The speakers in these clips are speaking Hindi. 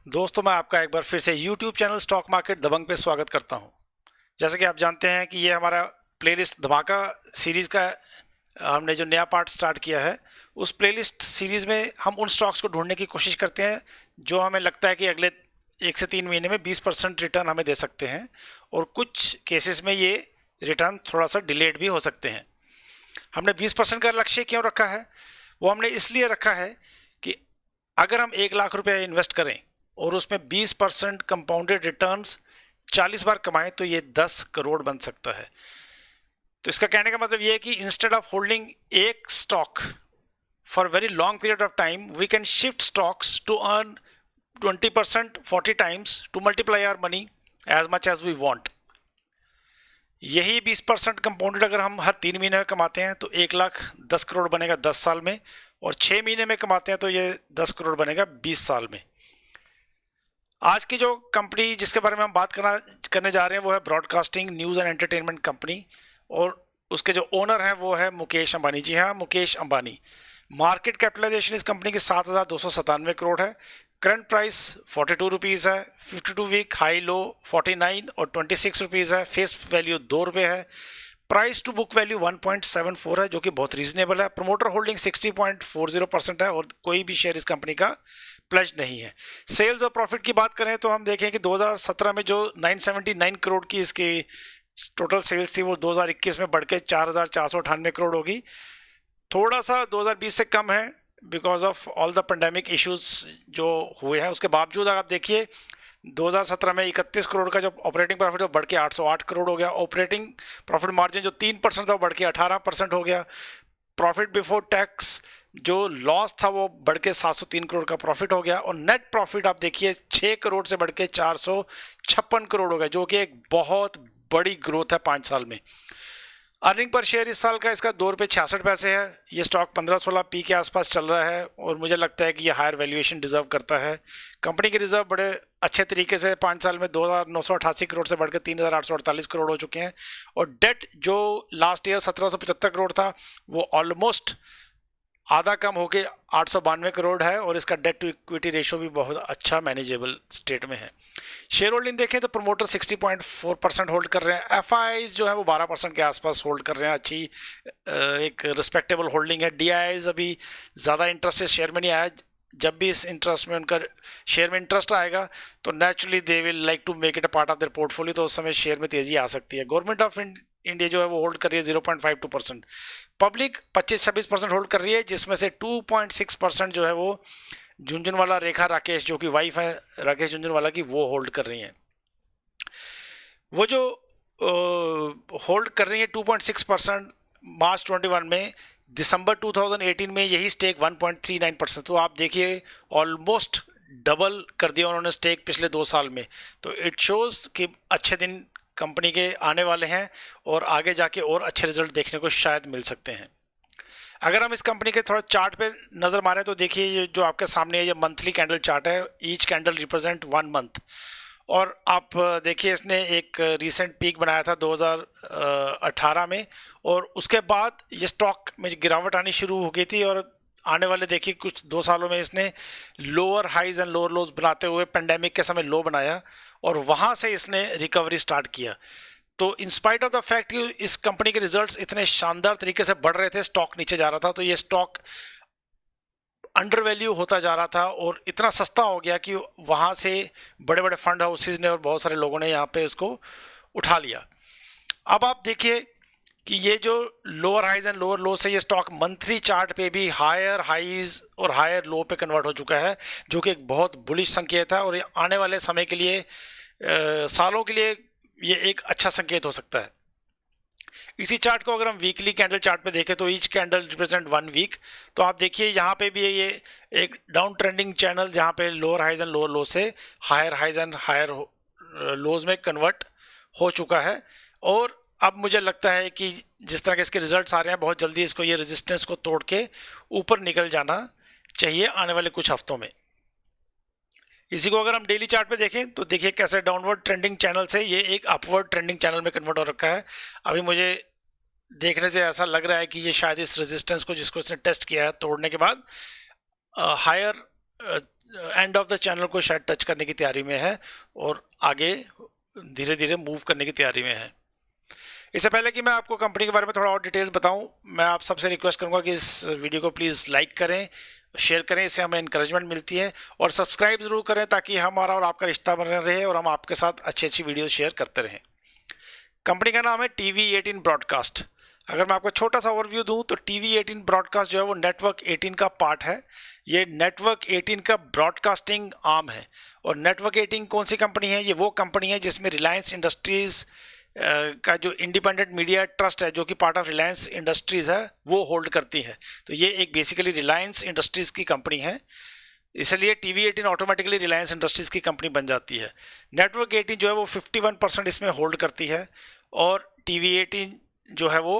दोस्तों, मैं आपका एक बार फिर से YouTube चैनल स्टॉक मार्केट दबंग पे स्वागत करता हूं। जैसे कि आप जानते हैं कि ये हमारा प्लेलिस्ट धमाका सीरीज का हमने जो नया पार्ट स्टार्ट किया है, उस प्लेलिस्ट सीरीज में हम उन स्टॉक्स को ढूंढने की कोशिश करते हैं जो हमें लगता है कि अगले 1 से 3 महीने में 20% रिटर्न हमें दे सकते हैं, और कुछ केसेस में ये रिटर्न थोड़ा सा डिलेड भी हो सकते हैं। हमने 20% का लक्ष्य क्यों रखा है? वो हमने इसलिए रखा है कि अगर हम 1 लाख रुपया इन्वेस्ट करें और उसमें 20% कंपाउंडेड रिटर्न्स 40 बार कमाएं तो ये 10 करोड़ बन सकता है। तो इसका कहने का मतलब ये है कि इंस्टेड ऑफ होल्डिंग एक stock for very long period of time, we can shift stocks to earn 20% 40 times to multiply our money as much as we want. यही 20% कंपाउंडेड अगर हम हर 3 महीने में कमाते हैं तो 1 लाख 10 करोड़ बनेगा 10 साल में, और 6 महीने में कमाते हैं तो ये 10 करोड़ बनेगा 20 साल में। आज की जो कंपनी जिसके बारे में हम बात करने जा रहे हैं वो है broadcasting news and entertainment company, और उसके जो ओनर हैं वो है मुकेश अंबानी। जी हाँ, मुकेश अंबानी। मार्केट कैपिटलाइजेशन इस कंपनी की 7,297 करोड़ है। करंट प्राइस 42 रुपीज़ है। 52 वीक हाई लो 49 और 26 रुपीज़ है। फेस वैल्यू 2 रुपये है। प्राइस टू बुक वैल्यू 1.74 है, जो कि बहुत रीजनेबल है। प्रमोटर होल्डिंग 60.40% है, और कोई भी शेयर इस कंपनी का प्लेज नहीं है। सेल्स और प्रॉफिट की बात करें तो हम देखें कि 2017 में जो 979 करोड़ की इसकी टोटल सेल्स थी, वो 2021 में बढ़ के 4,498 करोड़ होगी। थोड़ा सा 2020 से कम है because of all the pandemic issues जो हुए हैं। उसके बावजूद अगर आप देखिए 2017 में 31 करोड़ का जो ऑपरेटिंग प्रॉफिट वो बढ़ के 808 करोड़ हो गया। ऑपरेटिंग प्रॉफिट मार्जिन जो 3% था वो बढ़ के 18% हो गया। प्रॉफिट बिफोर टैक्स जो लॉस था वो बढ़ के 703 करोड़ का प्रॉफिट हो गया, और नेट प्रॉफिट आप देखिए 6 करोड़ से बढ़ के 456 करोड़ हो गया, जो कि एक बहुत बड़ी ग्रोथ है 5 साल में। अर्निंग पर शेयर इस साल का इसका 2 रुपये 66 पैसे है। ये स्टॉक 15-16 पी के आसपास चल रहा है, और मुझे लगता है कि ये हायर वैल्यूएशन डिजर्व करता है। कंपनी के रिजर्व बड़े अच्छे तरीके से 5 साल में 2,988 करोड़ से बढ़कर 3,848 करोड़ हो चुके हैं, और डेट जो लास्ट ईयर 1,775 करोड़ था वो ऑलमोस्ट आधा कम होके 892 करोड़ है, और इसका डेट टू इक्विटी रेशियो भी बहुत अच्छा मैनेजेबल स्टेट में है। शेयर होल्डिंग देखें तो प्रमोटर 60.4% होल्ड कर रहे हैं। एफ जो है वो 12% के आसपास होल्ड कर रहे हैं। अच्छी एक रिस्पेक्टेबल होल्डिंग है। डी अभी ज़्यादा इंटरेस्ट शेयर में नहीं आया। जब भी इस इंटरेस्ट में उनका शेयर में इंटरेस्ट आएगा तो naturally they will like to make it a part of their portfolio, तो उस समय शेयर में तेजी आ सकती है। गवर्नमेंट ऑफ इंडिया जो है वो होल्ड कर रही है 0.52%। पब्लिक 25-26% होल्ड कर रही है, जिसमें से 2.6% जो है वो झुंझुनवाला रेखा राकेश, जो कि वाइफ है राकेश झुंझुनवाला की, वो होल्ड कर रही हैं। वो जो होल्ड कर रही है 2.6% मार्च 21 में, दिसंबर 2018 में यही स्टेक 1.39%। तो आप देखिए ऑलमोस्ट डबल कर दिया उन्होंने स्टेक पिछले 2 साल में। तो इट शोज़ कि अच्छे दिन कंपनी के आने वाले हैं, और आगे जाके और अच्छे रिजल्ट देखने को शायद मिल सकते हैं। अगर हम इस कंपनी के थोड़ा चार्ट पे नज़र मारें तो देखिए ये जो आपके सामने है ये मंथली कैंडल चार्ट है। ईच कैंडल रिप्रेजेंट 1 मंथ, और आप देखिए इसने एक रीसेंट पीक बनाया था 2018 में, और उसके बाद ये स्टॉक में गिरावट आनी शुरू हो गई थी, और आने वाले देखिए कुछ 2 सालों में इसने lower highs and lower lows बनाते हुए पेंडेमिक के समय लो बनाया, और वहाँ से इसने रिकवरी स्टार्ट किया। तो इंस्पाइट ऑफ द फैक्ट कि इस कंपनी के रिजल्ट्स इतने शानदार तरीके से बढ़ रहे थे, स्टॉक नीचे जा रहा था, तो ये स्टॉक अंडर वैल्यू होता जा रहा था और इतना सस्ता हो गया कि वहाँ से बड़े बड़े फंड हाउसेज ने और बहुत सारे लोगों ने यहाँ पे इसको उठा लिया। अब आप देखिए कि ये जो lower highs and lower low से ये स्टॉक मंथली चार्ट पे भी हायर हाइज और हायर लो पे कन्वर्ट हो चुका है, जो कि एक बहुत बुलिश संकेत है, और ये आने वाले समय के लिए सालों के लिए ये एक अच्छा संकेत हो सकता है। इसी चार्ट को अगर हम वीकली कैंडल चार्ट पे देखें तो ईच कैंडल रिप्रेजेंट 1 वीक। तो आप देखिए यहाँ पे भी ये एक डाउन ट्रेंडिंग चैनल जहाँ पे lower highs and lower low से higher highs and higher lows में कन्वर्ट हो चुका है, और अब मुझे लगता है कि जिस तरह के इसके रिजल्ट्स आ रहे हैं बहुत जल्दी इसको ये रेजिस्टेंस को तोड़ के ऊपर निकल जाना चाहिए आने वाले कुछ हफ्तों में। इसी को अगर हम डेली चार्ट पे देखें तो देखिए कैसे डाउनवर्ड ट्रेंडिंग चैनल से ये एक अपवर्ड ट्रेंडिंग चैनल में कन्वर्ट हो रखा है। अभी मुझे देखने से ऐसा लग रहा है कि ये शायद इस रेजिस्टेंस को जिसको इसने टेस्ट किया है तोड़ने के बाद higher end of the channel को शायद टच करने की तैयारी में है और आगे धीरे धीरे मूव करने की तैयारी में है। इससे पहले कि मैं आपको कंपनी के बारे में थोड़ा और डिटेल्स बताऊं, मैं आप सबसे रिक्वेस्ट करूंगा कि इस वीडियो को प्लीज़ लाइक करें, शेयर करें, इससे हमें इंकरेजमेंट मिलती है, और सब्सक्राइब जरूर करें ताकि हमारा और आपका रिश्ता बना रहे और हम आपके साथ अच्छी अच्छी वीडियो शेयर करते रहें। कंपनी का नाम है TV18 ब्रॉडकास्ट। अगर मैं आपको छोटा सा ओवरव्यू दूं तो TV18 ब्रॉडकास्ट जो है वो नेटवर्क 18 का पार्ट है। ये नेटवर्क 18 का ब्रॉडकास्टिंग आर्म है। और नेटवर्क 18 कौन सी कंपनी है? ये वो कंपनी है जिसमें रिलायंस इंडस्ट्रीज का जो इंडिपेंडेंट मीडिया ट्रस्ट है, जो कि पार्ट ऑफ रिलायंस इंडस्ट्रीज है, वो होल्ड करती है। तो ये एक बेसिकली रिलायंस इंडस्ट्रीज की कंपनी है, इसलिए TV18 ऑटोमेटिकली रिलायंस इंडस्ट्रीज की कंपनी बन जाती है। नेटवर्क 18 जो है वो 51% इसमें होल्ड करती है, और TV18 जो है वो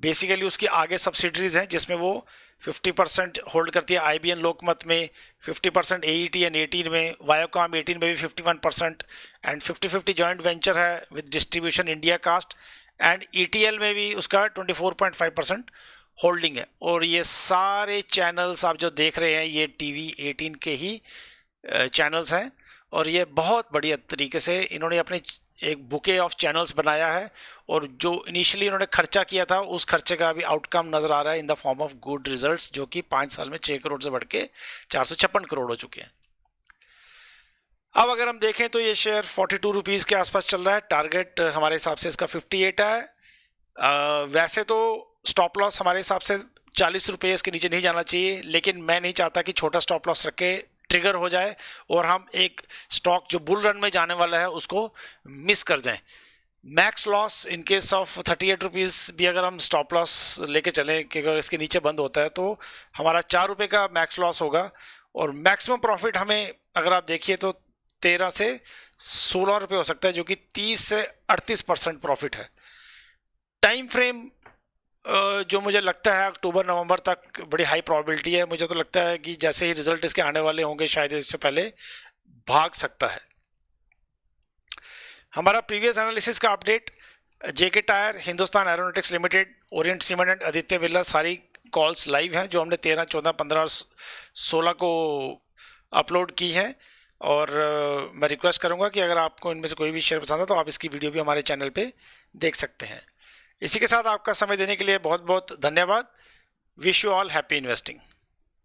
बेसिकली उसकी आगे सब्सिडरीज हैं जिसमें वो 50% होल्ड करती है। IBN लोकमत में 50%, AETN 18 में, वायोकॉम 18 में भी 51%, एंड 50-50 जॉइंट वेंचर है with distribution India cast, and ETL में भी उसका 24.5% होल्डिंग है। और ये सारे चैनल्स आप जो देख रहे हैं ये TV18 के ही चैनल्स हैं, और ये बहुत बढ़िया तरीके से इन्होंने अपने एक बुके ऑफ चैनल्स बनाया है, और जो इनिशियली इन्होंने खर्चा किया था उस खर्चे का भी आउटकम नज़र आ रहा है in the form of good results, जो कि 5 साल में 6 करोड़ से बढ़ के 456 करोड़ हो चुके हैं। अब अगर हम देखें तो ये शेयर 42 रुपीज़ के आसपास चल रहा है। टारगेट हमारे हिसाब से इसका 58 है। वैसे तो स्टॉप लॉस हमारे हिसाब से 40 रुपये इसके नीचे नहीं जाना चाहिए, लेकिन मैं नहीं चाहता कि छोटा स्टॉप लॉस रख के ट्रिगर हो जाए और हम एक स्टॉक जो बुल रन में जाने वाला है उसको मिस कर जाएं। Max loss in case of 38 rupees भी अगर हम स्टॉप लॉस लेके चलें कि अगर इसके नीचे बंद होता है तो हमारा 4 रुपये का मैक्स लॉस होगा, और मैक्सिमम प्रॉफिट हमें अगर आप देखिए तो 13 से 16 रुपये हो सकता है, जो कि 30 से 38% प्रॉफिट है। टाइम फ्रेम जो मुझे लगता है अक्टूबर नवंबर तक बड़ी हाई प्रोबेबिलिटी है। मुझे तो लगता है कि जैसे ही रिजल्ट इसके आने वाले होंगे शायद इससे पहले भाग सकता है। हमारा प्रीवियस एनालिसिस का update, JK tyre, Hindustan aeronautics limited, Orient cement and Aditya Birla, सारी कॉल्स लाइव हैं जो हमने 13, 14, 15, 16 को अपलोड की हैं। और मैं रिक्वेस्ट करूंगा कि अगर आपको इनमें से कोई भी शेयर पसंद है तो आप इसकी वीडियो भी हमारे चैनल पे देख सकते हैं। इसी के साथ आपका समय देने के लिए बहुत बहुत धन्यवाद। Wish you all happy investing.